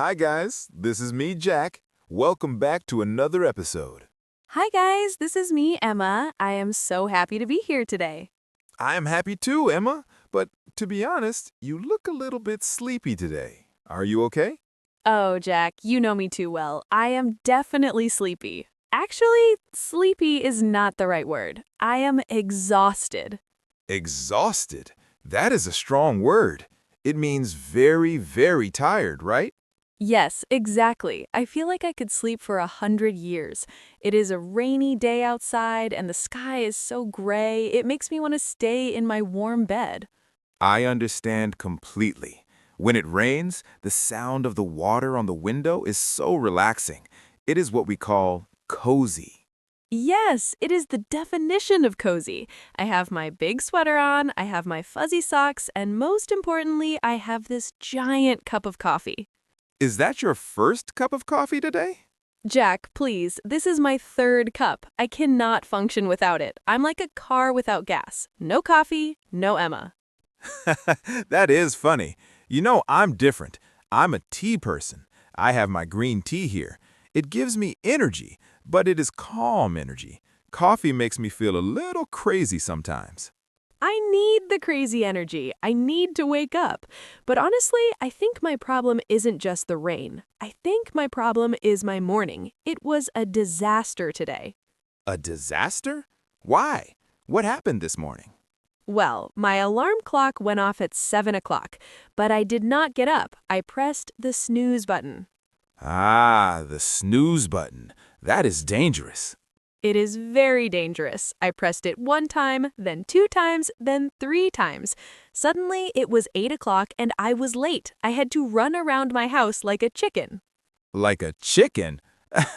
Hi guys, this is me, Jack. Welcome back to another episode. Hi guys, this is me, Emma. I am so happy to be here today. I am happy too, Emma, but to be honest, you look a little bit sleepy today. Are you okay? Oh, Jack, you know me too well. I am definitely sleepy. Actually, sleepy is not the right word. I am exhausted. Exhausted. That is a strong word. It means very, very tired, right? Yes, exactly. I feel like I could sleep for 100 years. It is a rainy day outside and the sky is so gray, it makes me want to stay in my warm bed. I understand completely. When it rains, the sound of the water on the window is so relaxing. It is what we call cozy. Yes, it is the definition of cozy. I have my big sweater on, I have my fuzzy socks, and most importantly, I have this giant cup of coffee. Is that your first cup of coffee today? Jack, please, this is my third cup. I cannot function without it. I'm like a car without gas. No coffee, no Emma. That is funny. You know, I'm different. I'm a tea person. I have my green tea here. It gives me energy, but it is calm energy. Coffee makes me feel a little crazy sometimes. I need the crazy energy. I need to wake up. But honestly, I think my problem isn't just the rain. I think my problem is my morning. It was a disaster today. A disaster? Why? What happened this morning? Well, my alarm clock went off at 7 o'clock, but I did not get up. I pressed the snooze button. Ah, the snooze button. That is dangerous. It is very dangerous. I pressed it 1 time, then 2 times, then 3 times. Suddenly, it was 8 o'clock and I was late. I had to run around my house like a chicken. Like a chicken?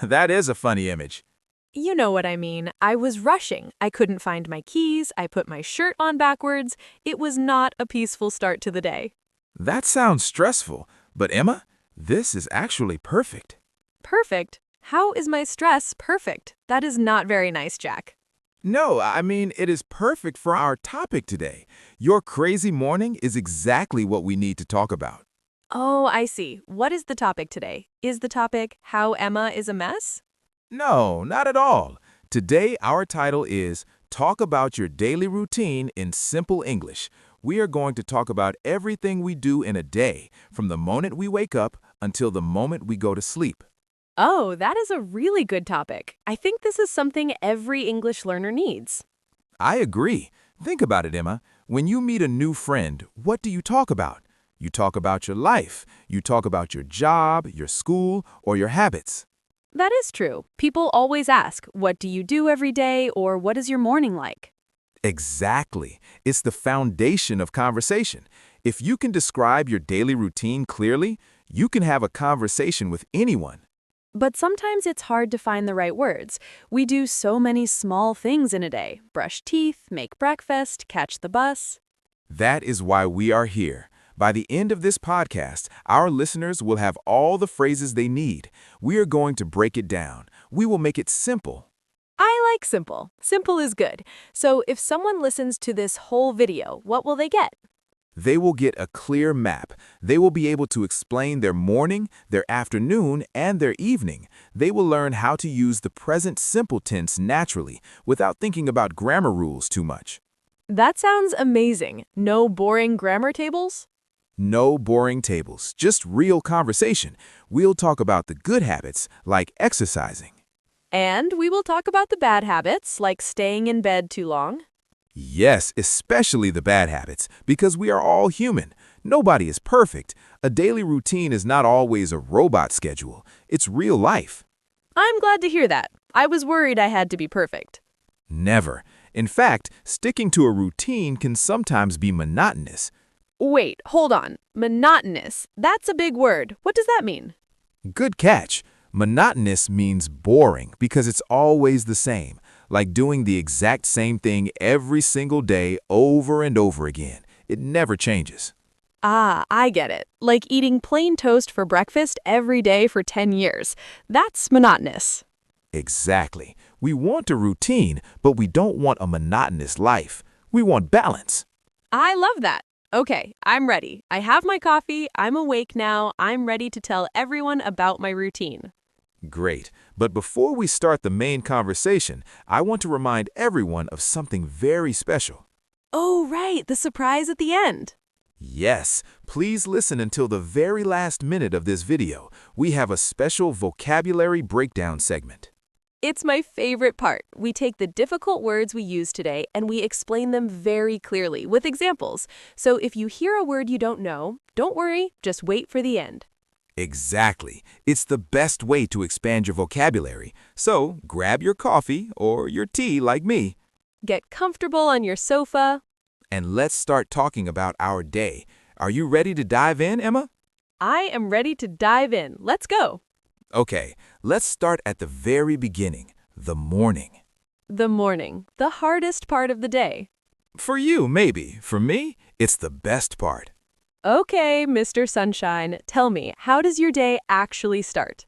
That is a funny image. You know what I mean. I was rushing. I couldn't find my keys. I put my shirt on backwards. It was not a peaceful start to the day. That sounds stressful, but Emma, this is actually perfect. Perfect? How is my stress perfect? That is not very nice, Jack. No, I mean, it is perfect for our topic today. Your crazy morning is exactly what we need to talk about. Oh, I see. What is the topic today? Is the topic how Emma is a mess? No, not at all. Today, our title is Talk About Your Daily Routine in Simple English. We are going to talk about everything we do in a day, from the moment we wake up until the moment we go to sleep. Oh, that is a really good topic. I think this is something every English learner needs. I agree. Think about it, Emma. When you meet a new friend, what do you talk about? You talk about your life. You talk about your job, your school, or your habits. That is true. People always ask, what do you do every day, or what is your morning like? Exactly. It's the foundation of conversation. If you can describe your daily routine clearly, you can have a conversation with anyone. But sometimes it's hard to find the right words. We do so many small things in a day. Brush teeth, make breakfast, catch the bus. That is why we are here. By the end of this podcast, our listeners will have all the phrases they need. We are going to break it down. We will make it simple. I like simple. Simple is good. So if someone listens to this whole video, what will they get? They will get a clear map. They will be able to explain their morning, their afternoon, and their evening. They will learn how to use the present simple tense naturally without thinking about grammar rules too much. That sounds amazing. No boring grammar tables? No boring tables, just real conversation. We'll talk about the good habits, like exercising. And we will talk about the bad habits, like staying in bed too long. Yes, especially the bad habits, because we are all human. Nobody is perfect. A daily routine is not always a robot schedule. It's real life. I'm glad to hear that. I was worried I had to be perfect. Never. In fact, sticking to a routine can sometimes be monotonous. Wait, hold on. Monotonous. That's a big word. What does that mean? Good catch. Monotonous means boring because it's always the same, like doing the exact same thing every single day over and over again. It never changes. Ah, I get it. Like eating plain toast for breakfast every day for 10 years. That's monotonous. Exactly. We want a routine, but we don't want a monotonous life. We want balance. I love that. Okay, I'm ready. I have my coffee, I'm awake now, I'm ready to tell everyone about my routine. Great. But before we start the main conversation, I want to remind everyone of something very special. Oh, right, the surprise at the end. Yes, please listen until the very last minute of this video. We have a special vocabulary breakdown segment. It's my favorite part. We take the difficult words we use today and we explain them very clearly with examples. So if you hear a word you don't know, don't worry, just wait for the end. Exactly. It's the best way to expand your vocabulary. So grab your coffee or your tea like me, Get comfortable on your sofa. and let's start talking about our day. Are you ready to dive in, Emma? I am ready to dive in. Let's go. Okay, let's start at the very beginning, the morning. The morning, the hardest part of the day. For you, maybe. For me, it's the best part. Okay, Mr. Sunshine, tell me, how does your day actually start?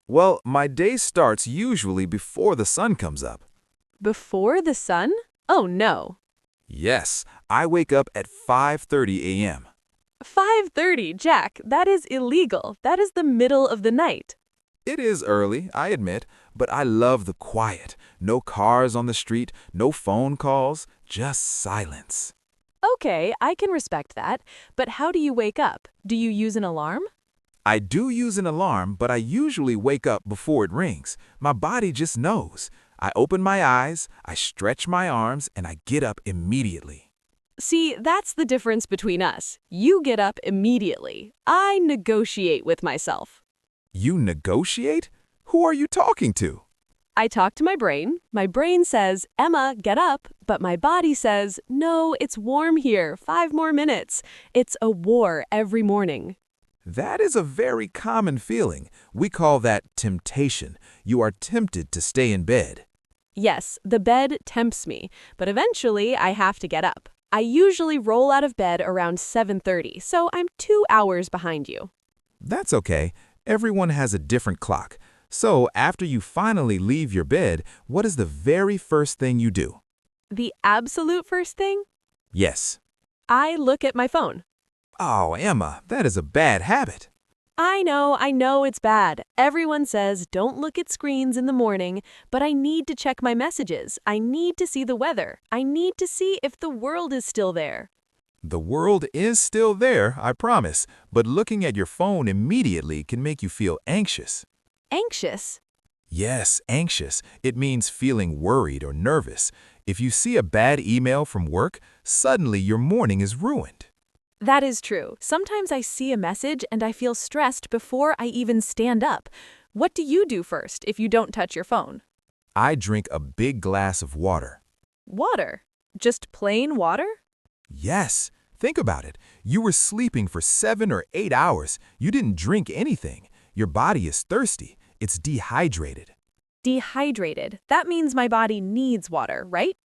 Well, my day starts usually before the sun comes up. Before the sun? Oh no. Yes, I wake up at 5:30 a.m. 5:30, Jack, that is illegal. That is the middle of the night. It is early, I admit, but I love the quiet. No cars on the street, no phone calls, just silence. Okay, I can respect that. But how do you wake up? Do you use an alarm? I do use an alarm, but I usually wake up before it rings. My body just knows. I open my eyes, I stretch my arms, and I get up immediately. See, that's the difference between us. You get up immediately. I negotiate with myself. You negotiate? Who are you talking to? I talk to my brain. My brain says, Emma, get up. But my body says, no, it's warm here. 5 more minutes. It's a war every morning. That is a very common feeling. We call that temptation. You are tempted to stay in bed. Yes, the bed tempts me, but eventually I have to get up. I usually roll out of bed around 7:30, so I'm 2 hours behind you. That's okay. Everyone has a different clock. So after you finally leave your bed, what is the very first thing you do? The absolute first thing? Yes. I look at my phone. Oh, Emma, that is a bad habit. I know it's bad. Everyone says don't look at screens in the morning, but I need to check my messages. I need to see the weather. I need to see if the world is still there. The world is still there, I promise, but looking at your phone immediately can make you feel anxious. Anxious? Yes, anxious. It means feeling worried or nervous. If you see a bad email from work, suddenly your morning is ruined. That is true. Sometimes I see a message and I feel stressed before I even stand up. What do you do first if you don't touch your phone? I drink a big glass of water. Water? Just plain water? Yes, think about it. You were sleeping for 7 or 8 hours. You didn't drink anything. Your body is thirsty. It's dehydrated. Dehydrated. That means my body needs water, right?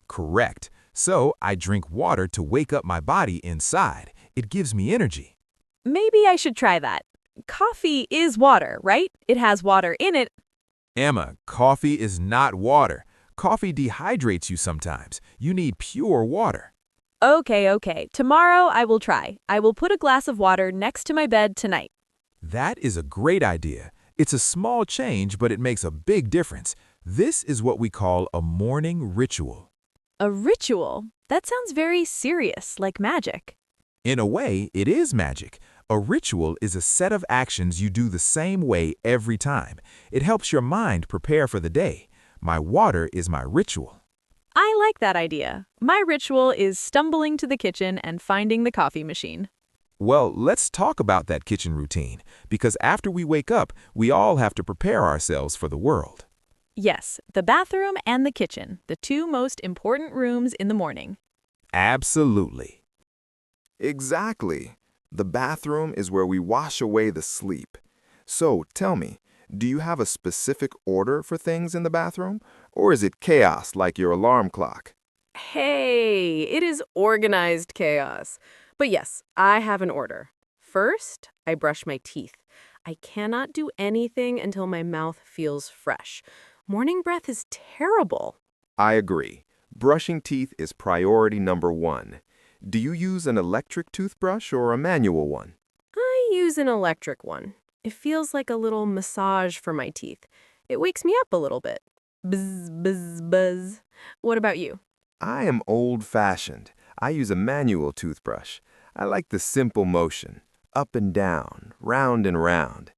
Correct. So I drink water to wake up my body inside. It gives me energy. Maybe I should try that. Coffee is water, right? It has water in it. Emma, coffee is not water. Coffee dehydrates you sometimes. You need pure water. Okay. Tomorrow I will try. I will put a glass of water next to my bed tonight. That is a great idea. It's a small change, but it makes a big difference. This is what we call a morning ritual. A ritual? That sounds very serious, like magic. In a way, it is magic. A ritual is a set of actions you do the same way every time. It helps your mind prepare for the day. My water is my ritual. I like that idea. My ritual is stumbling to the kitchen and finding the coffee machine. Well, let's talk about that kitchen routine, because after we wake up, we all have to prepare ourselves for the world. Yes, the bathroom and the kitchen, the 2 most important rooms in the morning. Absolutely. Exactly. The bathroom is where we wash away the sleep. So tell me, do you have a specific order for things in the bathroom? Or is it chaos like your alarm clock? Hey, it is organized chaos. But yes, I have an order. First, I brush my teeth. I cannot do anything until my mouth feels fresh. Morning breath is terrible. I agree. Brushing teeth is priority number 1. Do you use an electric toothbrush or a manual one? I use an electric one. It feels like a little massage for my teeth. It wakes me up a little bit. Buzz, buzz, buzz. What about you? I am old-fashioned. I use a manual toothbrush. I like the simple motion, up and down, round and round.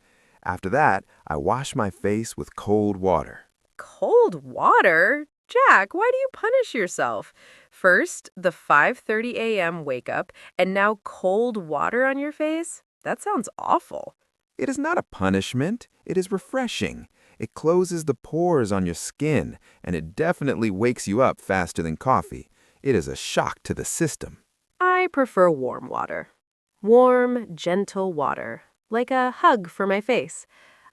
After that, I wash my face with cold water. Cold water? Jack, why do you punish yourself? First, the 5:30 a.m. wake up, and now cold water on your face? That sounds awful. It is not a punishment, it is refreshing. It closes the pores on your skin, and it definitely wakes you up faster than coffee. It is a shock to the system. I prefer warm water. Warm, gentle water, like a hug for my face.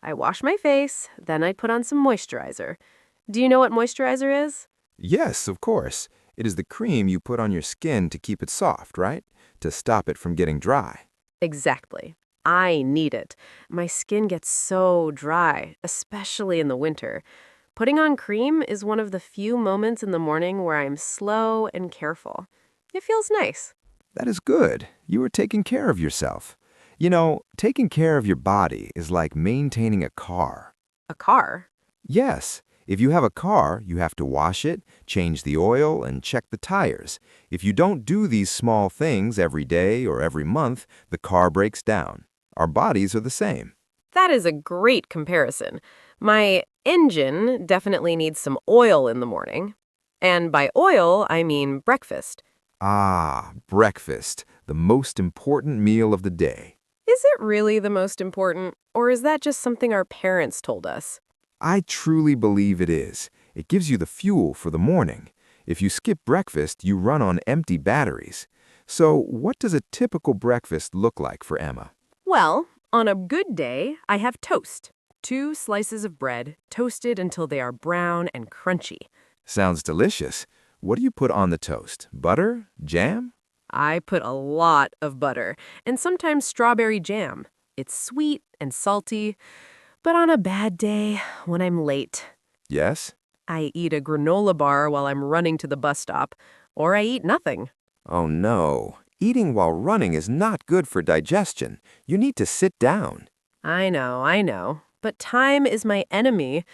I wash my face, then I put on some moisturizer. Do you know what moisturizer is? Yes, of course. It is the cream you put on your skin to keep it soft, right? To stop it from getting dry. Exactly. I need it. My skin gets so dry, especially in the winter. Putting on cream is one of the few moments in the morning where I'm slow and careful. It feels nice. That is good. You are taking care of yourself. You know, taking care of your body is like maintaining a car. A car? Yes, if you have a car, you have to wash it, change the oil, and check the tires. If you don't do these small things every day or every month, the car breaks down. Our bodies are the same. That is a great comparison. My engine definitely needs some oil in the morning. And by oil, I mean breakfast. Ah, breakfast, the most important meal of the day. Is it really the most important, or is that just something our parents told us? I truly believe it is. It gives you the fuel for the morning. If you skip breakfast, you run on empty batteries. So, what does a typical breakfast look like for Emma? Well, on a good day, I have toast. 2 slices of bread, toasted until they are brown and crunchy. Sounds delicious. What do you put on the toast? Butter? Jam? I put a lot of butter, and sometimes strawberry jam. It's sweet and salty, but on a bad day, when I'm late, Yes? I eat a granola bar while I'm running to the bus stop, or I eat nothing. Oh no. Eating while running is not good for digestion. You need to sit down. I know, but time is my enemy.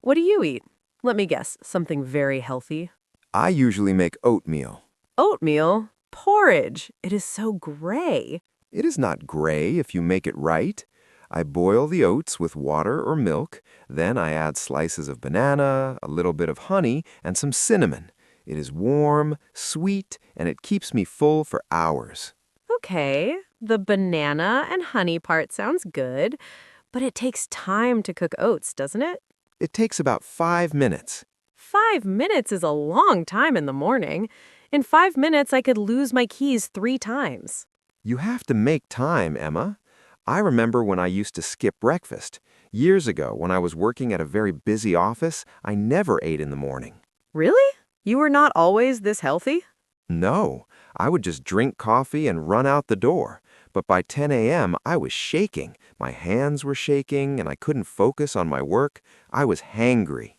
What do you eat? Let me guess, something very healthy. I usually make oatmeal. Oatmeal? Porridge. It is so gray. It is not gray if you make it right. I boil the oats with water or milk, then I add slices of banana, a little bit of honey, and some cinnamon. It is warm, sweet, and it keeps me full for hours. Okay, the banana and honey part sounds good, but it takes time to cook oats, doesn't it? It takes about 5 minutes. 5 minutes is a long time in the morning. In 5 minutes, I could lose my keys 3 times. You have to make time, Emma. I remember when I used to skip breakfast. Years ago, when I was working at a very busy office, I never ate in the morning. Really? You were not always this healthy? No, I would just drink coffee and run out the door. But by 10 a.m., I was shaking. My hands were shaking, and I couldn't focus on my work. I was hangry.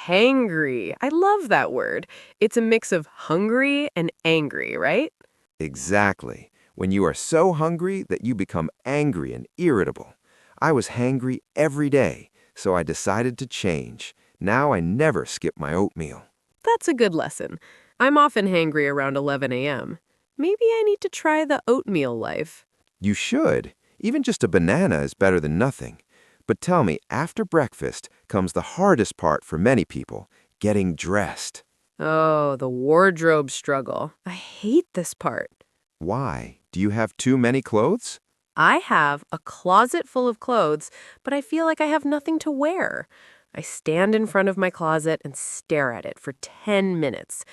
Hangry. I love that word. It's a mix of hungry and angry, right? Exactly. When you are so hungry that you become angry and irritable. I was hangry every day, so I decided to change. Now I never skip my oatmeal. That's a good lesson. I'm often hangry around 11 a.m. Maybe I need to try the oatmeal life. You should. Even just a banana is better than nothing. But tell me, after breakfast comes the hardest part for many people, getting dressed. Oh, the wardrobe struggle. I hate this part. Why? Do you have too many clothes? I have a closet full of clothes, but I feel like I have nothing to wear. I stand in front of my closet and stare at it for 10 minutes.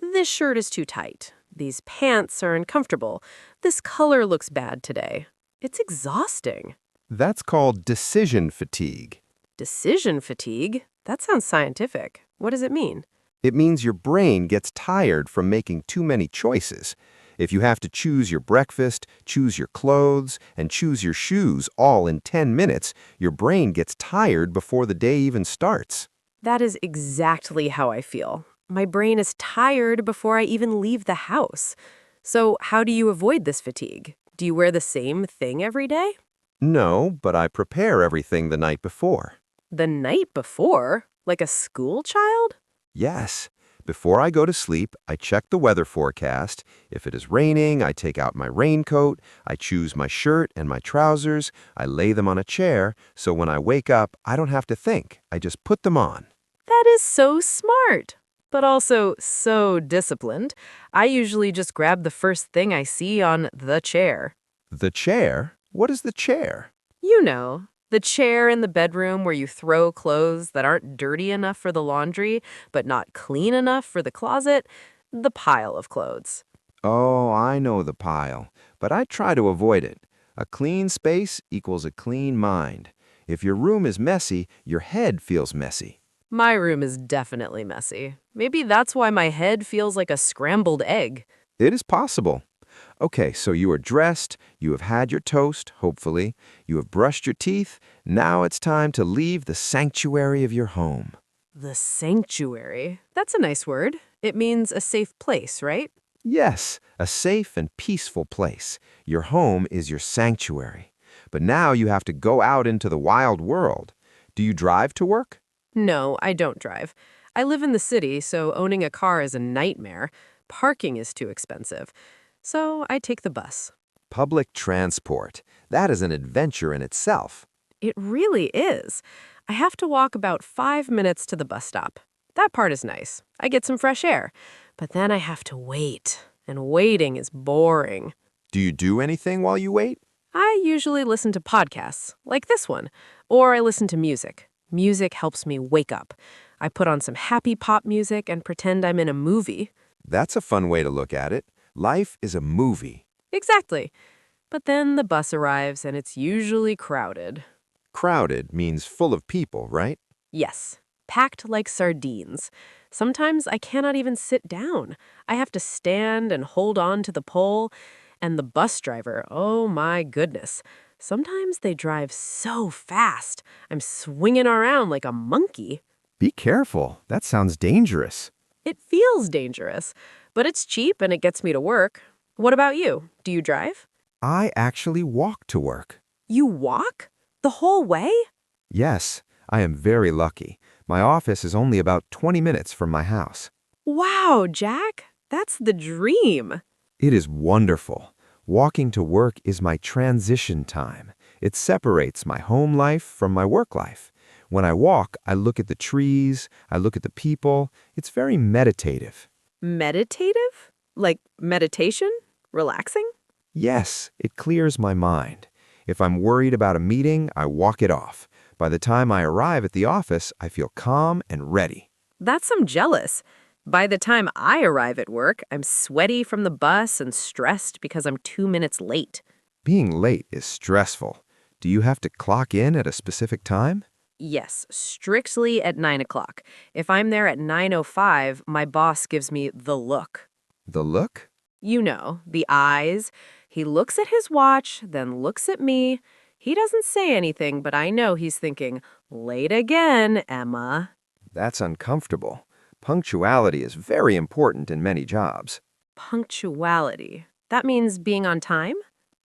This shirt is too tight. These pants are uncomfortable. This color looks bad today. It's exhausting. That's called decision fatigue. Decision fatigue? That sounds scientific. What does it mean? It means your brain gets tired from making too many choices. If you have to choose your breakfast, choose your clothes, and choose your shoes all in 10 minutes, your brain gets tired before the day even starts. That is exactly how I feel. My brain is tired before I even leave the house. So, how do you avoid this fatigue? Do you wear the same thing every day? No, but I prepare everything the night before. The night before? Like a school child? Yes. Before I go to sleep, I check the weather forecast. If it is raining, I take out my raincoat, I choose my shirt and my trousers, I lay them on a chair, so when I wake up, I don't have to think. I just put them on. That is so smart, but also so disciplined. I usually just grab the first thing I see on the chair. The chair? What is the chair? You know, the chair in the bedroom where you throw clothes that aren't dirty enough for the laundry, but not clean enough for the closet. The pile of clothes. Oh, I know the pile, but I try to avoid it. A clean space equals a clean mind. If your room is messy, your head feels messy. My room is definitely messy. Maybe that's why my head feels like a scrambled egg. It is possible. Okay, so you are dressed, you have had your toast, hopefully, you have brushed your teeth, now it's time to leave the sanctuary of your home. The sanctuary. That's a nice word. It means a safe place, right? Yes, a safe and peaceful place. Your home is your sanctuary. But now you have to go out into the wild world. Do you drive to work? No, I don't drive. I live in the city, so owning a car is a nightmare. Parking is too expensive. So I take the bus. Public transport. That is an adventure in itself. It really is. I have to walk about 5 minutes to the bus stop. That part is nice. I get some fresh air. But then I have to wait. And waiting is boring. Do you do anything while you wait? I usually listen to podcasts, like this one, or I listen to music. Music helps me wake up. I put on some happy pop music and pretend I'm in a movie. That's a fun way to look at it. Life is a movie. Exactly. But then the bus arrives and it's usually crowded. Crowded means full of people, right? Yes, packed like sardines. Sometimes I cannot even sit down. I have to stand and hold on to the pole. And the bus driver, oh my goodness. Sometimes they drive so fast. I'm swinging around like a monkey. Be careful. That sounds dangerous. It feels dangerous, but it's cheap and it gets me to work. What about you? Do you drive? I actually walk to work. You walk? The whole way? Yes, I am very lucky. My office is only about 20 minutes from my house. Wow, Jack, that's the dream. It is wonderful. Walking to work is my transition time. It separates my home life from my work life. When I walk, I look at the trees, I look at the people. It's very meditative. Meditative? Like meditation? Relaxing? Yes, it clears my mind. If I'm worried about a meeting, I walk it off. By the time I arrive at the office, I feel calm and ready. That's I'm jealous. By the time I arrive at work, I'm sweaty from the bus and stressed because I'm 2 minutes late. Being late is stressful. Do you have to clock in at a specific time? Yes, strictly at 9 o'clock. If I'm there at 9:05, my boss gives me the look. The look? You know, the eyes. He looks at his watch, then looks at me. He doesn't say anything, but I know he's thinking, late again, Emma. That's uncomfortable. Punctuality is very important in many jobs. Punctuality. That means being on time?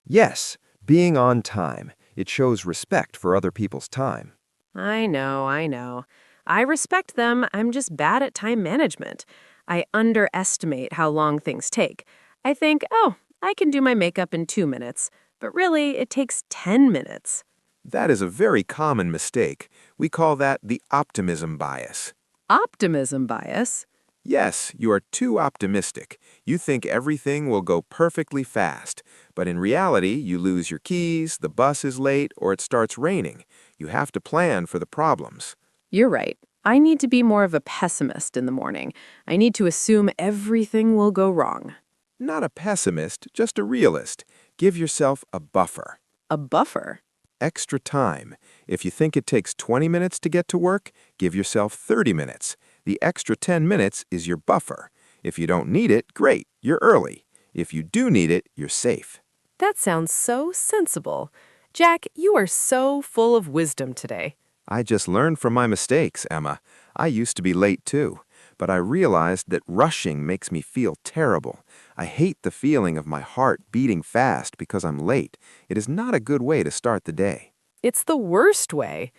Yes, being on time. It shows respect for other people's time. I know, I know. I respect them. I'm just bad at time management. I underestimate how long things take. I think, oh, I can do my makeup in 2 minutes. But really, it takes 10 minutes. That is a very common mistake. We call that the optimism bias. Optimism bias? Yes, you are too optimistic. You think everything will go perfectly fast. But in reality, you lose your keys, the bus is late, or it starts raining. You have to plan for the problems. You're right. I need to be more of a pessimist in the morning. I need to assume everything will go wrong. Not a pessimist, just a realist. Give yourself a buffer. A buffer? Extra time. If you think it takes 20 minutes to get to work, give yourself 30 minutes. The extra 10 minutes is your buffer. If you don't need it, great, you're early. If you do need it, you're safe. That sounds so sensible. Jack, you are so full of wisdom today. I just learned from my mistakes, Emma. I used to be late too. but I realized that rushing makes me feel terrible. I hate the feeling of my heart beating fast because I'm late. It is not a good way to start the day. It's the worst way.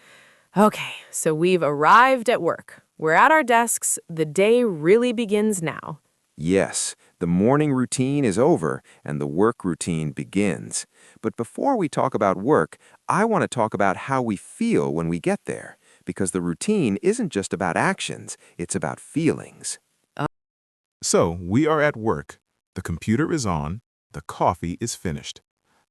Okay, so we've arrived at work. We're at our desks. The day really begins now. Yes, the morning routine is over and the work routine begins. But before we talk about work, I want to talk about how we feel when we get there, because the routine isn't just about actions, it's about feelings. So, we are at work. The computer is on. The coffee is finished.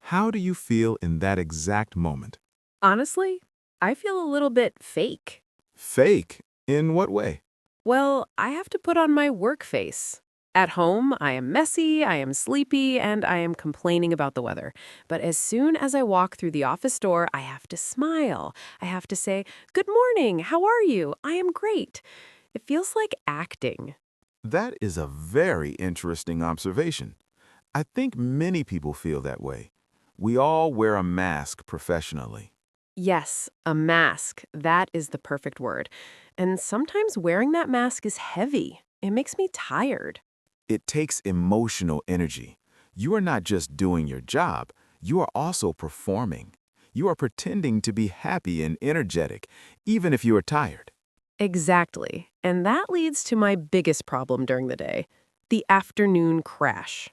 How do you feel in that exact moment? Honestly, I feel a little bit fake. Fake? In what way? Well, I have to put on my work face. At home, I am messy, I am sleepy, and I am complaining about the weather. But as soon as I walk through the office door, I have to smile. I have to say, "Good morning, how are you? I am great." It feels like acting. That is a very interesting observation. I think many people feel that way. We all wear a mask professionally. Yes, a mask. That is the perfect word. And sometimes wearing that mask is heavy. It makes me tired. It takes emotional energy. You are not just doing your job, you are also performing. You are pretending to be happy and energetic, even if you are tired. Exactly. And that leads to my biggest problem during the day, the afternoon crash.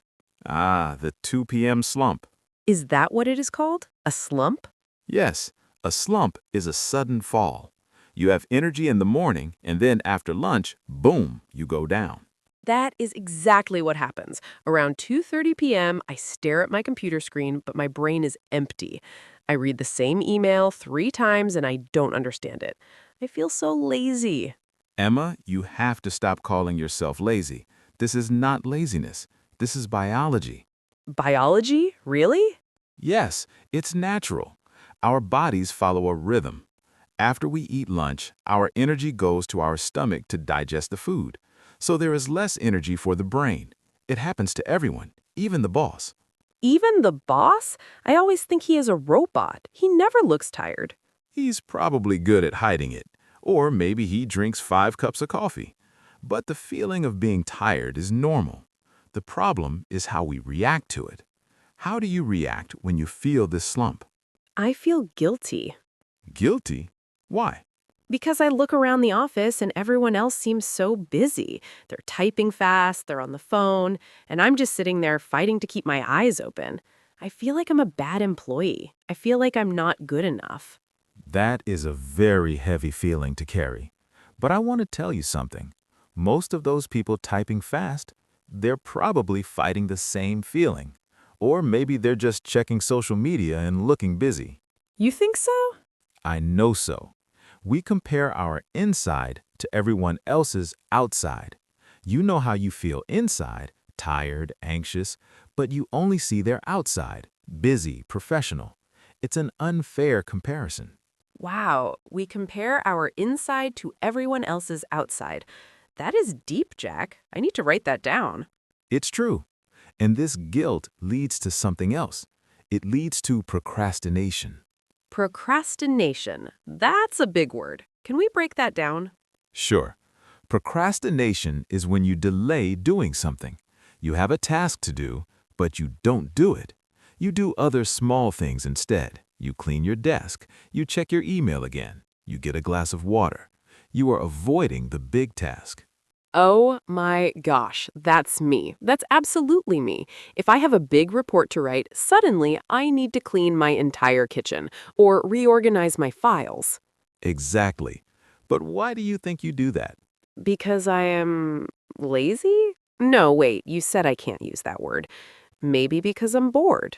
Ah, the 2 p.m. slump. Is that what it is called? A slump? Yes, a slump is a sudden fall. You have energy in the morning, and then after lunch, boom, you go down. That is exactly what happens. Around 2:30 p.m., I stare at my computer screen, but my brain is empty. I read the same email 3 times and I don't understand it. I feel so lazy. Emma, you have to stop calling yourself lazy. This is not laziness. This is biology. Biology? Really? Yes, it's natural. Our bodies follow a rhythm. After we eat lunch, our energy goes to our stomach to digest the food. So there is less energy for the brain. It happens to everyone, even the boss. Even the boss? I always think he is a robot. He never looks tired. He's probably good at hiding it, or maybe he drinks 5 cups of coffee. But the feeling of being tired is normal. The problem is how we react to it. How do you react when you feel this slump? I feel guilty. Guilty? Why? Because I look around the office and everyone else seems so busy. They're typing fast, they're on the phone, and I'm just sitting there fighting to keep my eyes open. I feel like I'm a bad employee. I feel like I'm not good enough. That is a very heavy feeling to carry. But I want to tell you something. Most of those people typing fast, they're probably fighting the same feeling. Or maybe they're just checking social media and looking busy. You think so? I know so. We compare our inside to everyone else's outside. You know how you feel inside, tired, anxious, but you only see their outside, busy, professional. It's an unfair comparison. Wow, we compare our inside to everyone else's outside. That is deep, Jack. I need to write that down. It's true. And this guilt leads to something else. It leads to procrastination. Procrastination. That's a big word. Can we break that down? Sure. Procrastination is when you delay doing something. You have a task to do, but you don't do it. You do other small things instead. You clean your desk. You check your email again. You get a glass of water. You are avoiding the big task. Oh my gosh, that's me. That's absolutely me. If I have a big report to write, suddenly I need to clean my entire kitchen or reorganize my files. Exactly. But why do you think you do that? Because I am lazy? No, wait, you said I can't use that word. Maybe because I'm bored.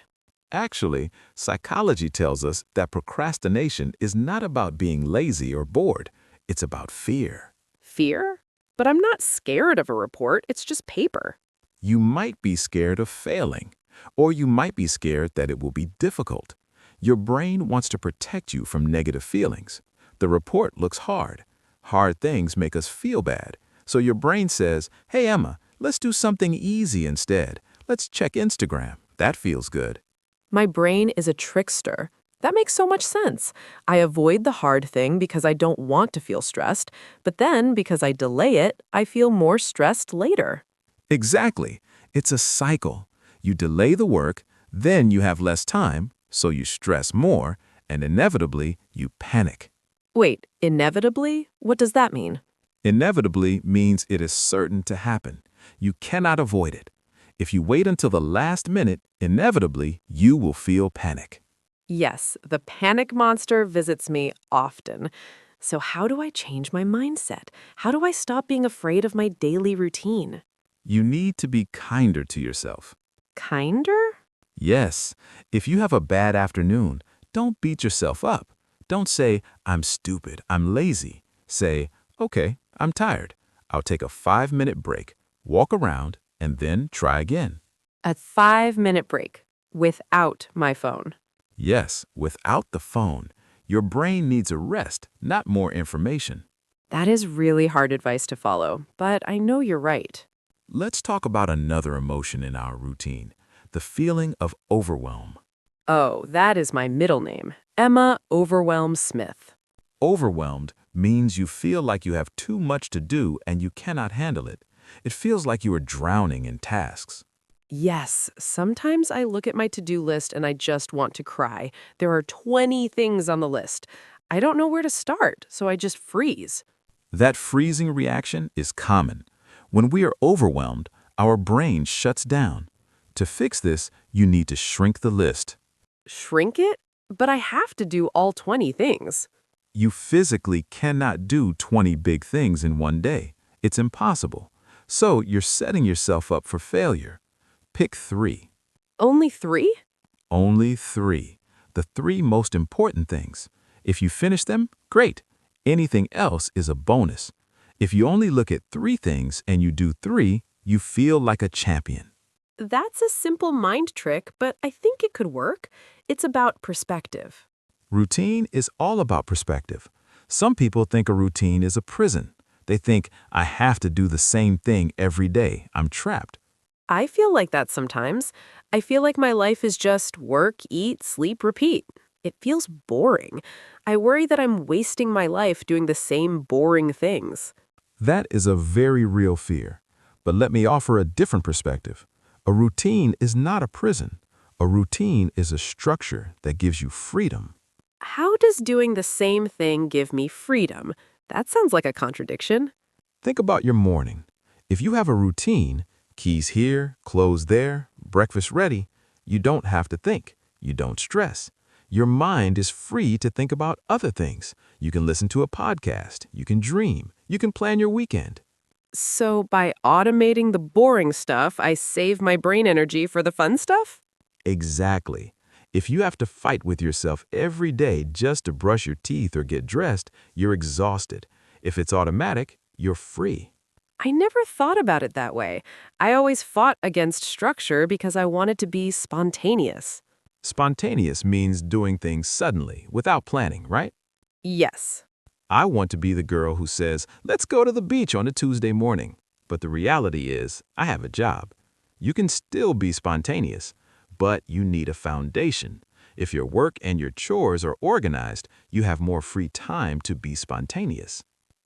Actually, psychology tells us that procrastination is not about being lazy or bored. It's about fear. Fear? But I'm not scared of a report. It's just paper. You might be scared of failing, or you might be scared that it will be difficult. Your brain wants to protect you from negative feelings. The report looks hard. Hard things make us feel bad. So your brain says, "Hey, Emma, let's do something easy instead. Let's check Instagram. That feels good." My brain is a trickster. That makes so much sense. I avoid the hard thing because I don't want to feel stressed, but then because I delay it, I feel more stressed later. Exactly. It's a cycle. You delay the work, then you have less time, so you stress more, and inevitably, you panic. Wait, inevitably? What does that mean? Inevitably means it is certain to happen. You cannot avoid it. If you wait until the last minute, inevitably, you will feel panic. Yes, the panic monster visits me often. So, how do I change my mindset? How do I stop being afraid of my daily routine? You need to be kinder to yourself. Kinder? Yes, if you have a bad afternoon, don't beat yourself up. Don't say, I'm stupid, I'm lazy. Say, okay, I'm tired. I'll take a 5-minute break, walk around, and then try again. A 5-minute break without my phone. Yes, without the phone, your brain needs a rest, not more information. That is really hard advice to follow, but I know you're right. Let's talk about another emotion in our routine, the feeling of overwhelm. Oh, that is my middle name, Emma Overwhelm Smith. Overwhelmed means you feel like you have too much to do and you cannot handle it. It feels like you are drowning in tasks. Yes, sometimes I look at my to-do list and I just want to cry. There are 20 things on the list. I don't know where to start, so I just freeze. That freezing reaction is common. When we are overwhelmed, our brain shuts down. To fix this, you need to shrink the list. Shrink it? But I have to do all 20 things. You physically cannot do 20 big things in one day. It's impossible. So you're setting yourself up for failure. Pick 3. Only 3? Only 3. The 3 most important things. If you finish them, great. Anything else is a bonus. If you only look at 3 things and you do 3, you feel like a champion. That's a simple mind trick, but I think it could work. It's about perspective. Routine is all about perspective. Some people think a routine is a prison. They think, I have to do the same thing every day. I'm trapped. I feel like that sometimes. I feel like my life is just work, eat, sleep, repeat. It feels boring. I worry that I'm wasting my life doing the same boring things. That is a very real fear. But let me offer a different perspective. A routine is not a prison. A routine is a structure that gives you freedom. How does doing the same thing give me freedom? That sounds like a contradiction. Think about your morning. If you have a routine, keys here, clothes there, breakfast ready, you don't have to think. You don't stress. Your mind is free to think about other things. You can listen to a podcast. You can dream. You can plan your weekend. So by automating the boring stuff, I save my brain energy for the fun stuff? Exactly. If you have to fight with yourself every day just to brush your teeth or get dressed, you're exhausted. If it's automatic, you're free. I never thought about it that way. I always fought against structure because I wanted to be spontaneous. Spontaneous means doing things suddenly, without planning, right? Yes. I want to be the girl who says, let's go to the beach on a Tuesday morning. But the reality is, I have a job. You can still be spontaneous, but you need a foundation. If your work and your chores are organized, you have more free time to be spontaneous.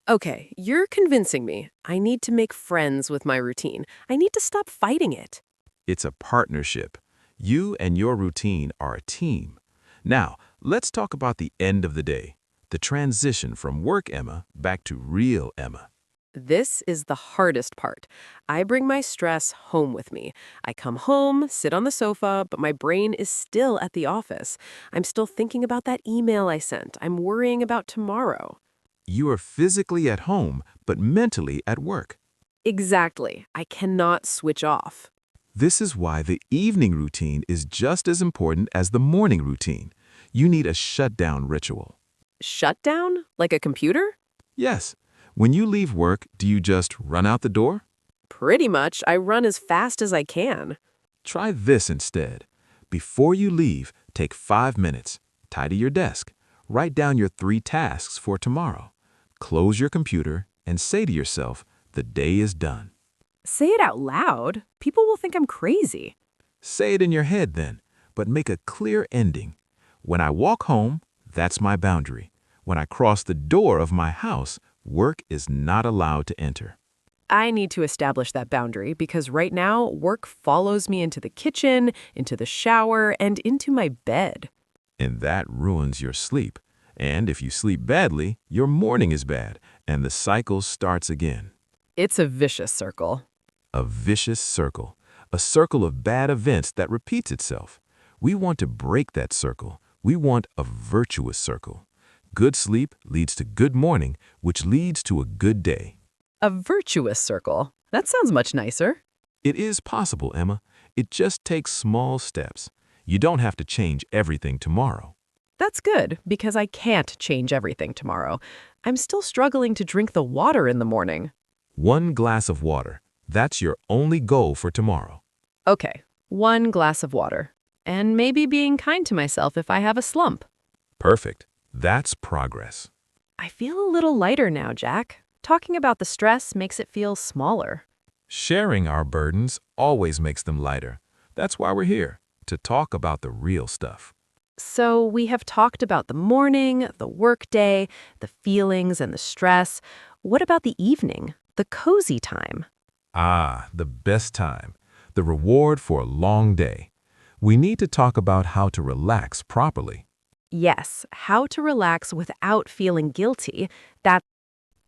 Okay, you're convincing me. I need to make friends with my routine. I need to stop fighting it. It's a partnership. You and your routine are a team. Now, let's talk about the end of the day, the transition from work Emma back to real Emma. This is the hardest part. I bring my stress home with me. I come home, sit on the sofa, but my brain is still at the office. I'm still thinking about that email I sent. I'm worrying about tomorrow. You are physically at home, but mentally at work. Exactly. I cannot switch off. This is why the evening routine is just as important as the morning routine. You need a shutdown ritual. Shutdown? Like a computer? Yes. When you leave work, do you just run out the door? Pretty much. I run as fast as I can. Try this instead. Before you leave, take 5 minutes. Tidy your desk. Write down your 3 tasks for tomorrow. Close your computer and say to yourself, the day is done. Say it out loud. People will think I'm crazy. Say it in your head then, but make a clear ending. When I walk home, that's my boundary. When I cross the door of my house, work is not allowed to enter. I need to establish that boundary because right now, work follows me into the kitchen, into the shower, and into my bed. And that ruins your sleep. And if you sleep badly, your morning is bad, and the cycle starts again. It's a vicious circle. A vicious circle. A circle of bad events that repeats itself. We want to break that circle. We want a virtuous circle. Good sleep leads to good morning, which leads to a good day. A virtuous circle. That sounds much nicer. It is possible, Emma. It just takes small steps. You don't have to change everything tomorrow. That's good, because I can't change everything tomorrow. I'm still struggling to drink the water in the morning. 1 glass of water. That's your only goal for tomorrow. Okay, 1 glass of water. And maybe being kind to myself if I have a slump. Perfect. That's progress. I feel a little lighter now, Jack. Talking about the stress makes it feel smaller. Sharing our burdens always makes them lighter. That's why we're here, to talk about the real stuff. So we have talked about the morning, the workday, the feelings and the stress. What about the evening, the cozy time? Ah, the best time. The reward for a long day. We need to talk about how to relax properly. Yes, how to relax without feeling guilty.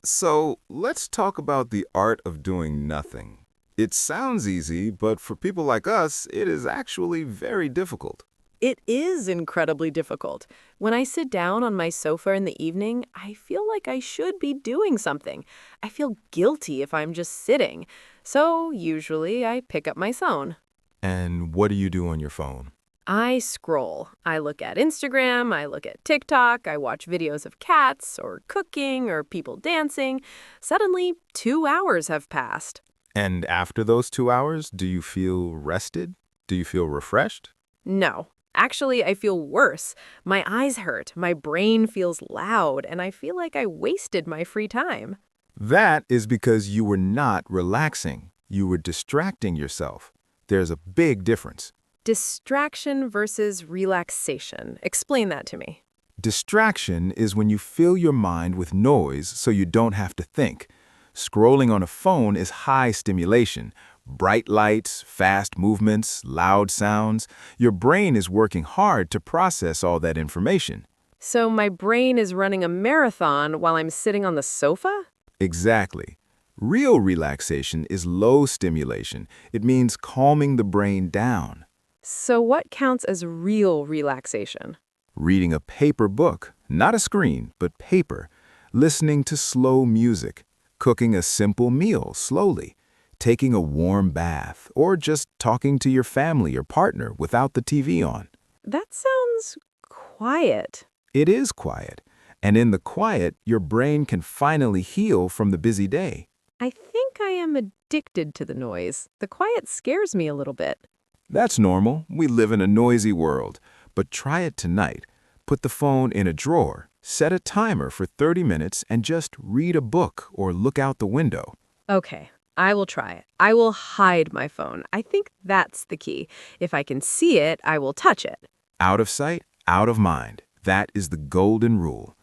So let's talk about the art of doing nothing. It sounds easy, but for people like us, it is actually very difficult. It is incredibly difficult. When I sit down on my sofa in the evening, I feel like I should be doing something. I feel guilty if I'm just sitting. So usually I pick up my phone. And what do you do on your phone? I scroll. I look at Instagram, I look at TikTok, I watch videos of cats or cooking or people dancing. Suddenly, 2 hours have passed. And after those 2 hours, do you feel rested? Do you feel refreshed? No. Actually, I feel worse. My eyes hurt, my brain feels loud, and I feel like I wasted my free time. That is because you were not relaxing. You were distracting yourself. There's a big difference. Distraction versus relaxation. Explain that to me. Distraction is when you fill your mind with noise so you don't have to think. Scrolling on a phone is high stimulation. Bright lights, fast movements, loud sounds. Your brain is working hard to process all that information. So my brain is running a marathon while I'm sitting on the sofa? Exactly. Real relaxation is low stimulation. It means calming the brain down. So what counts as real relaxation? Reading a paper book, not a screen, but paper. Listening to slow music. Cooking a simple meal slowly. Taking a warm bath, or just talking to your family or partner without the TV on. That sounds quiet. It is quiet, and in the quiet, your brain can finally heal from the busy day. I think I am addicted to the noise. The quiet scares me a little bit. That's normal. We live in a noisy world. But try it tonight. Put the phone in a drawer, set a timer for 30 minutes, and just read a book or look out the window. Okay, I will try it. I will hide my phone. I think that's the key. If I can see it, I will touch it. Out of sight, out of mind. That is the golden rule.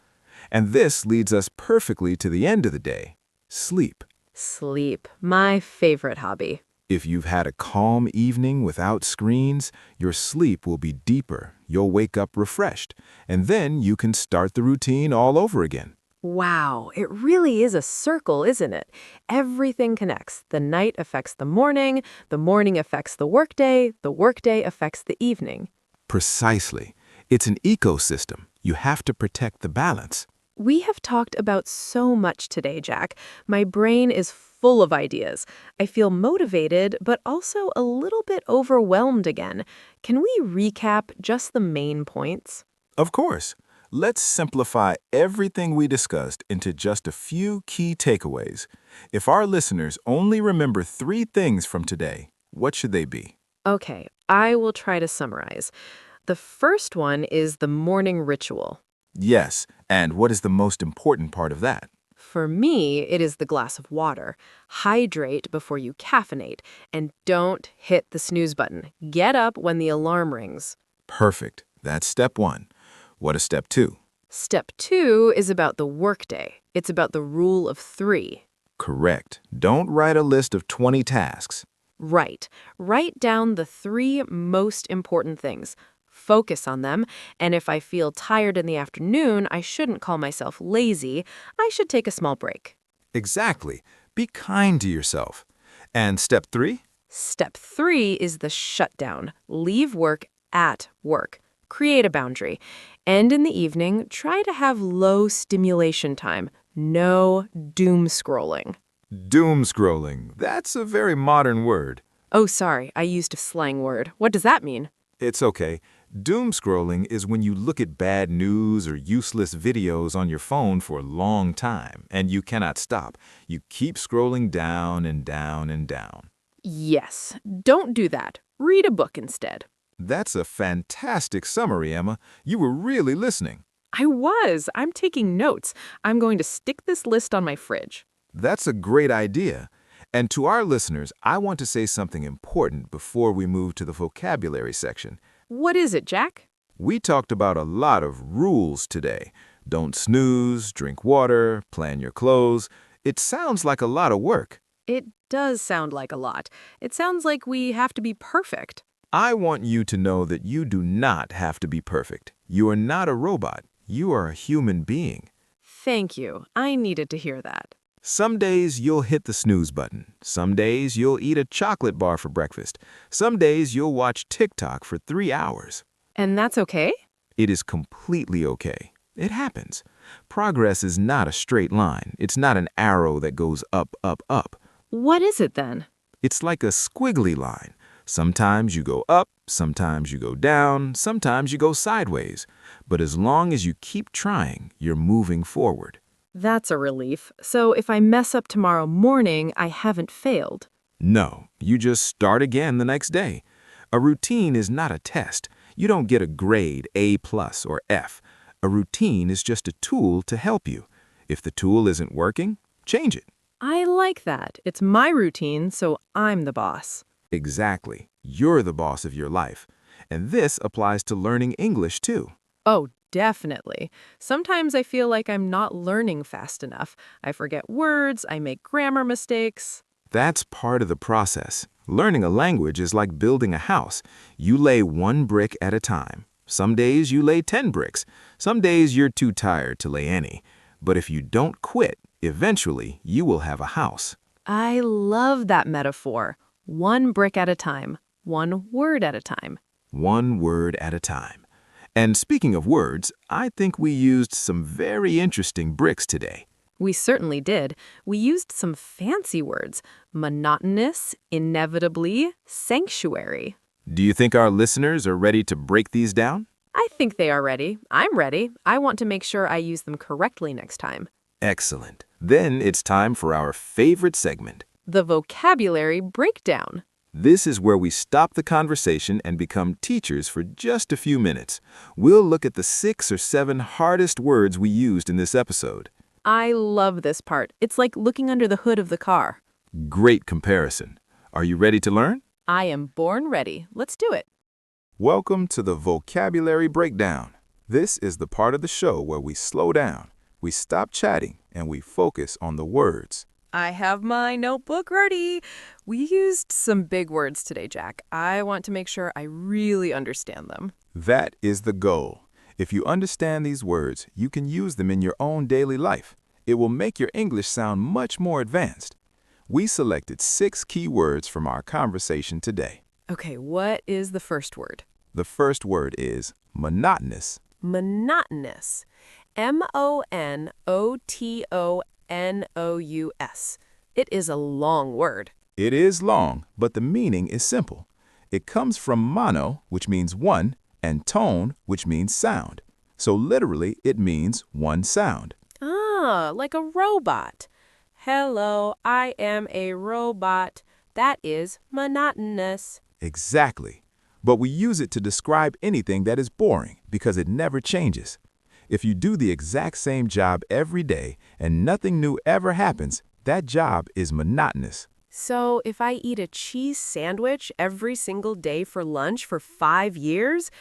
And this leads us perfectly to the end of the day. Sleep. Sleep, my favorite hobby. If you've had a calm evening without screens, your sleep will be deeper. You'll wake up refreshed, and then you can start the routine all over again. Wow, it really is a circle, isn't it? Everything connects. The night affects the morning affects the workday affects the evening. Precisely. It's an ecosystem. You have to protect the balance. We have talked about so much today, Jack. My brain is full of ideas. I feel motivated, but also a little bit overwhelmed again. Can we recap just the main points? Of course. Let's simplify everything we discussed into just a few key takeaways. If our listeners only remember 3 things from today, what should they be? Okay, I will try to summarize. The first one is the morning ritual. Yes, and what is the most important part of that? For me, it is the glass of water. Hydrate before you caffeinate, and don't hit the snooze button. Get up when the alarm rings. Perfect. That's step 1. What is step 2? Step 2 is about the workday. It's about the rule of 3. Correct. Don't write a list of 20 tasks. Right. Write down the 3 most important things. Focus on them, and if I feel tired in the afternoon, I shouldn't call myself lazy. I should take a small break. Exactly. Be kind to yourself. And step 3? Step 3 is the shutdown. Leave work at work. Create a boundary. And in the evening, try to have low stimulation time. No doom scrolling. Doom scrolling. That's a very modern word. Oh, sorry, I used a slang word. What does that mean? It's okay. Doom scrolling is when you look at bad news or useless videos on your phone for a long time, and you cannot stop. You keep scrolling down and down and down. Yes, don't do that. Read a book instead. That's a fantastic summary, Emma. You were really listening. I was. I'm taking notes. I'm going to stick this list on my fridge. That's a great idea. And to our listeners, I want to say something important before we move to the vocabulary section. What is it, Jack? We talked about a lot of rules today. Don't snooze, drink water, plan your clothes. It sounds like a lot of work. It does sound like a lot. It sounds like we have to be perfect. I want you to know that you do not have to be perfect. You are not a robot. You are a human being. Thank you. I needed to hear that. Some days you'll hit the snooze button. Some days you'll eat a chocolate bar for breakfast. Some days you'll watch TikTok for 3 hours. And that's okay? It is completely okay. It happens. Progress is not a straight line. It's not an arrow that goes up, up, up. What is it then? It's like a squiggly line. Sometimes you go up, sometimes you go down, sometimes you go sideways. But as long as you keep trying, you're moving forward. That's a relief. So if I mess up tomorrow morning, I haven't failed. No, you just start again the next day. A routine is not a test. You don't get a grade A+ or F. A routine is just a tool to help you. If the tool isn't working, change it. I like that. It's my routine, so I'm the boss. Exactly. You're the boss of your life. And this applies to learning English too. Oh, definitely. Sometimes I feel like I'm not learning fast enough. I forget words, I make grammar mistakes. That's part of the process. Learning a language is like building a house. You lay 1 brick at a time. Some days you lay 10 bricks. Some days you're too tired to lay any. But if you don't quit, eventually you will have a house. I love that metaphor. 1 brick at a time, 1 word at a time. 1 word at a time. And speaking of words, I think we used some very interesting bricks today. We certainly did. We used some fancy words. Monotonous, inevitably, sanctuary. Do you think our listeners are ready to break these down? I think they are ready. I'm ready. I want to make sure I use them correctly next time. Excellent. Then it's time for our favorite segment. The vocabulary breakdown. This is where we stop the conversation and become teachers for just a few minutes. We'll look at the 6 or 7 hardest words we used in this episode. I love this part. It's like looking under the hood of the car. Great comparison. Are you ready to learn? I am born ready. Let's do it. Welcome to the Vocabulary Breakdown. This is the part of the show where we slow down, we stop chatting, and we focus on the words. I have my notebook ready. We used some big words today, Jack. I want to make sure I really understand them. That is the goal. If you understand these words, you can use them in your own daily life. It will make your English sound much more advanced. We selected 6 key words from our conversation today. Okay, what is the first word? The first word is monotonous. Monotonous. M-O-N-O-T-O-N-O-U-S. It is a long word. It is long, but the meaning is simple. It comes from mono, which means one, and tone, which means sound. So literally, it means one sound. Ah, like a robot. Hello, I am a robot. That is monotonous. Exactly. But we use it to describe anything that is boring because it never changes. If you do the exact same job every day and nothing new ever happens, that job is monotonous. So if I eat a cheese sandwich every single day for lunch for 5 years,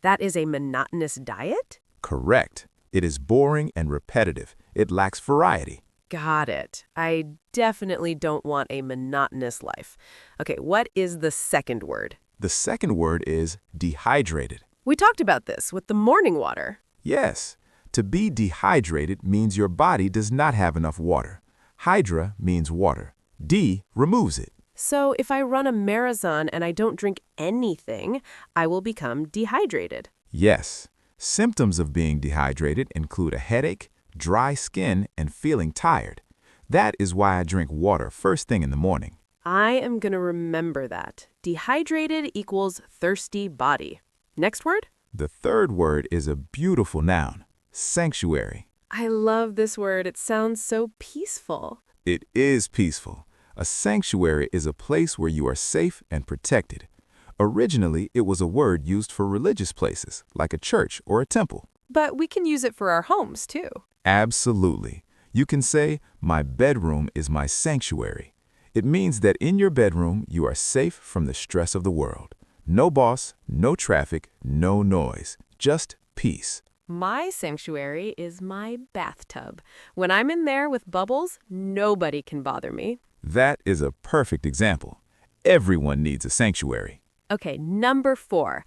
that is a monotonous diet? Correct. It is boring and repetitive. It lacks variety. Got it. I definitely don't want a monotonous life. Okay, what is the second word? The second word is dehydrated. We talked about this with the morning water. Yes, to be dehydrated means your body does not have enough water. Hydra means water. D removes it. So if I run a marathon and I don't drink anything, I will become dehydrated. Yes, symptoms of being dehydrated include a headache, dry skin, and feeling tired. That is why I drink water first thing in the morning. I am going to remember that. Dehydrated equals thirsty body. Next word? The third word is a beautiful noun, sanctuary. I love this word. It sounds so peaceful. It is peaceful. A sanctuary is a place where you are safe and protected. Originally, it was a word used for religious places, like a church or a temple. But we can use it for our homes, too. Absolutely. You can say, my bedroom is my sanctuary. It means that in your bedroom, you are safe from the stress of the world. No boss, no traffic, no noise, just peace. My sanctuary is my bathtub. When I'm in there with bubbles, nobody can bother me. That is a perfect example. Everyone needs a sanctuary. Okay, number 4.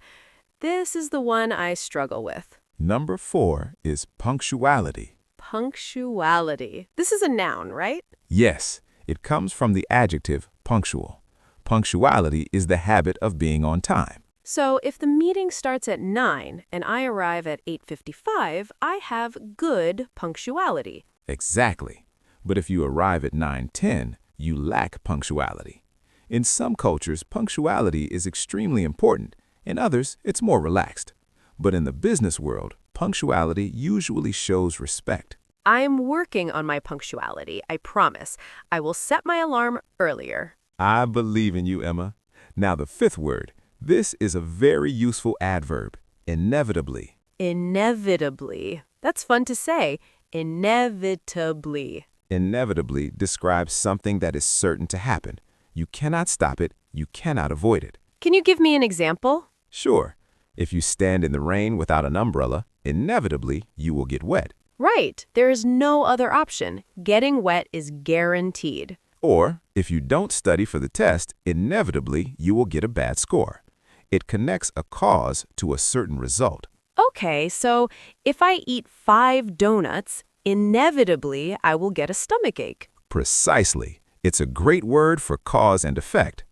This is the one I struggle with. Number 4 is punctuality. Punctuality. This is a noun, right? Yes, it comes from the adjective punctual. Punctuality is the habit of being on time. So if the meeting starts at 9 and I arrive at 8:55, I have good punctuality. Exactly. But if you arrive at 9:10, you lack punctuality. In some cultures, punctuality is extremely important. In others, it's more relaxed. But in the business world, punctuality usually shows respect. I'm working on my punctuality, I promise. I will set my alarm earlier. I believe in you, Emma. Now the fifth word. This is a very useful adverb, inevitably. Inevitably. That's fun to say. Inevitably. Inevitably describes something that is certain to happen. You cannot stop it. You cannot avoid it. Can you give me an example? Sure. If you stand in the rain without an umbrella, inevitably you will get wet. Right. There is no other option. Getting wet is guaranteed. Or, if you don't study for the test, inevitably you will get a bad score. It connects a cause to a certain result. Okay, so if I eat 5 donuts, inevitably I will get a stomachache. Precisely. It's a great word for cause and effect.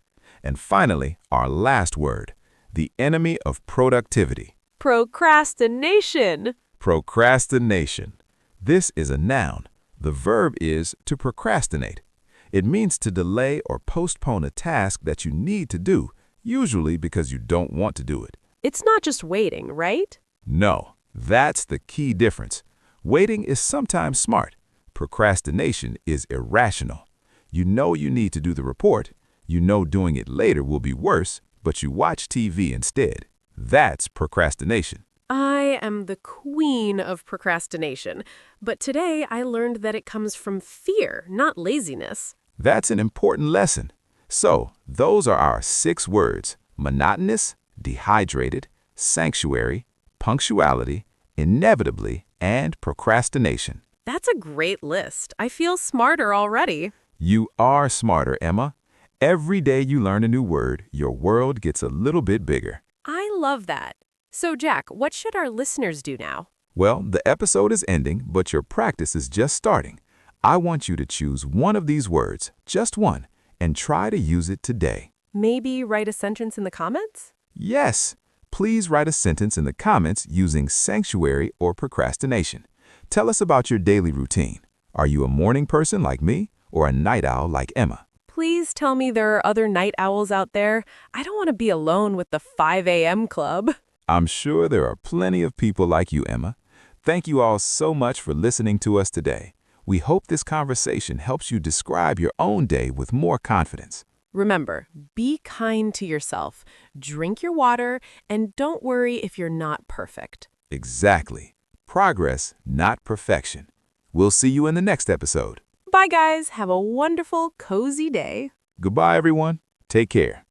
And finally, our last word, the enemy of productivity. Procrastination. Procrastination. This is a noun. The verb is to procrastinate. It means to delay or postpone a task that you need to do, usually because you don't want to do it. It's not just waiting, right? No, that's the key difference. Waiting is sometimes smart. Procrastination is irrational. You know you need to do the report. You know doing it later will be worse, but you watch TV instead. That's procrastination. I am the queen of procrastination, but today I learned that it comes from fear, not laziness. That's an important lesson. So, those are our 6 words: monotonous, dehydrated, sanctuary, punctuality, inevitably, and procrastination. That's a great list. I feel smarter already. You are smarter, Emma. Every day you learn a new word, your world gets a little bit bigger. I love that. So, Jack, what should our listeners do now? Well, the episode is ending, but your practice is just starting. I want you to choose one of these words, just one, and try to use it today. Maybe write a sentence in the comments? Yes. Please write a sentence in the comments using sanctuary or procrastination. Tell us about your daily routine. Are you a morning person like me or a night owl like Emma? Please tell me there are other night owls out there. I don't want to be alone with the 5 a.m. club. I'm sure there are plenty of people like you, Emma. Thank you all so much for listening to us today. We hope this conversation helps you describe your own day with more confidence. Remember, be kind to yourself, drink your water, and don't worry if you're not perfect. Exactly. Progress, not perfection. We'll see you in the next episode. Bye, guys. Have a wonderful, cozy day. Goodbye, everyone. Take care.